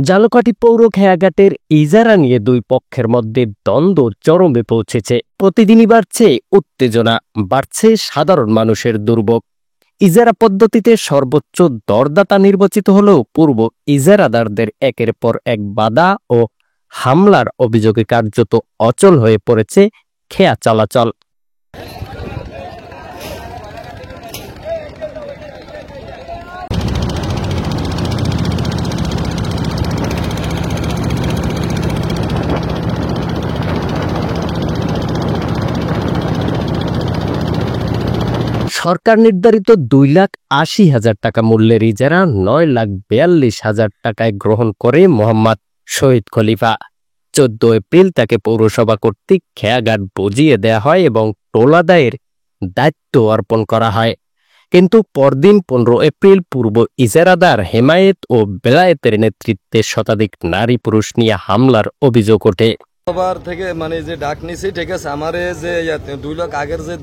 ঝালকাঠি পৌর খেয়াঘাটের ইজারা নিয়ে দুই পক্ষের মধ্যে দ্বন্দ্ব চরমে পৌঁছেছে। প্রতিদিনই বাড়ছে উত্তেজনা, বাড়ছে সাধারণ মানুষের দুর্ভোগ। ইজারা পদ্ধতিতে সর্বোচ্চ দরদাতা নির্বাচিত হলেও পূর্ব ইজারাদারদের একের পর এক বাধা ও হামলার অভিযোগে কার্যত অচল হয়ে পড়েছে খেয়া চলাচল। সরকার নির্ধারিত 2,80,000 টাকা মূল্যের ইজারা 9,42,000 টাকায় গ্রহণ করে মোহাম্মদ শহীদ খলিফা। 14 এপ্রিল তাকে পৌরসভা কর্তৃক খেয়াঘাট বুঝিয়ে দেয়া হয় এবং টোল আদায়ের দায়িত্ব অর্পণ করা হয়। কিন্তু পরদিন 15 এপ্রিল পূর্ব ইজারাদার হেমায়েত ও বেলায়েতের নেতৃত্বে শতাধিক নারী পুরুষ নিয়ে হামলার অভিযোগ ওঠে। থেকে মানে যে ডাক নিছি, ঠিক আছে, আমার যে 2 লাখ আগের যে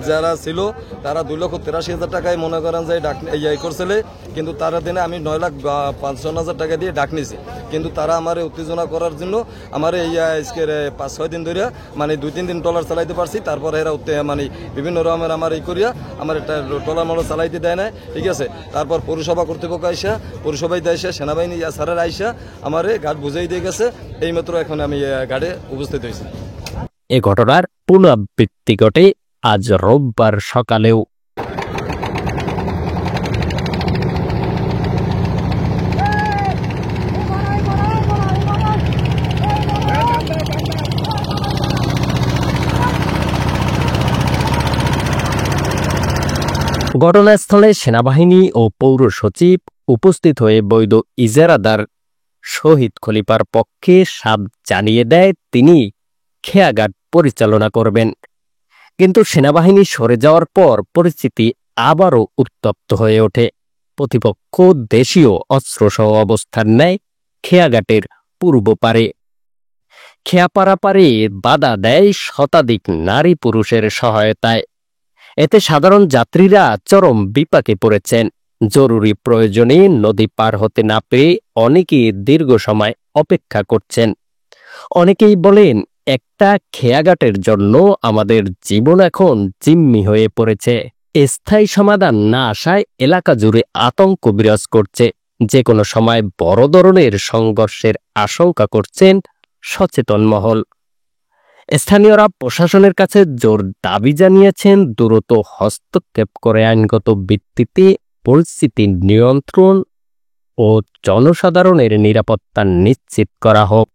যারা ছিল তারা 2,83,000 টাকায় মনে করেন যে ডাক করছিল, কিন্তু তারা দিনে আমি 9,55,000 টাকা দিয়ে ডাক নিছি। কিন্তু তারা আমার উত্তেজনা করার জন্য আমার আজকের 5-6 দিন ধরে মানে 2-3 দিন ট্রলার চালাইতে পারছি। তারপরে এরা মানে বিভিন্ন রকমের আমার করিয়া আমার একটা ট্রলার মলার চালাইতে দেয় না, ঠিক আছে। তারপর পৌরসভা কর্তৃপক্ষ আইসা, পৌরসভায় দেয়সা, সেনাবাহিনী স্যারের আইসা আমার ঘাট বুঝাই দিয়ে গেছে। এইমাত্র এখন আমি ঘাটে উপস্থিত হয়েছি। এ ঘটনার পুনরাবৃত্তি ঘটে আজ রোববার সকালেও। ঘটনাস্থলে সেনাবাহিনী ও পৌর সচিব উপস্থিত হয়ে বৈধ ইজারাদার শহীদ খলিফার পক্ষে সাপ জানিয়ে দেয় তিনি খেয়াঘাট পরিচালনা করবেন। কিন্তু সেনাবাহিনী সরে যাওয়ার পর পরিস্থিতি আবারও উত্তপ্ত হয়ে ওঠে। প্রতিপক্ষ দেশীয় অস্ত্রসহ অবস্থান নেয় খেয়াঘাটের পূর্ব পারে। খেয়া পারাপারে বাধা দেয় শতাধিক নারী পুরুষের সহায়তায়। এতে সাধারণ যাত্রীরা চরম বিপাকে পড়েছেন। জরুরি প্রয়োজনে নদী পার হতে না পেরে অনেকেই দীর্ঘ সময় অপেক্ষা করছেন। অনেকেই বলেন, একটা খেয়াঘাটের জন্য আমাদের জীবন এখন জিম্মি হয়ে পড়েছে। স্থায়ী সমাধান না আসায় এলাকা জুড়ে আতঙ্ক বিরাজ করছে। যে কোনো সময় বড় ধরনের সংঘর্ষের আশঙ্কা করছেন সচেতন মহল। স্থানীয়রা প্রশাসনের কাছে জোর দাবি জানিয়েছেন দ্রুত হস্তক্ষেপ করে আইনগত ভিত্তিতে পরিস্থিতি নিয়ন্ত্রণ ও জনসাধারণের নিরাপত্তা নিশ্চিত করা হোক।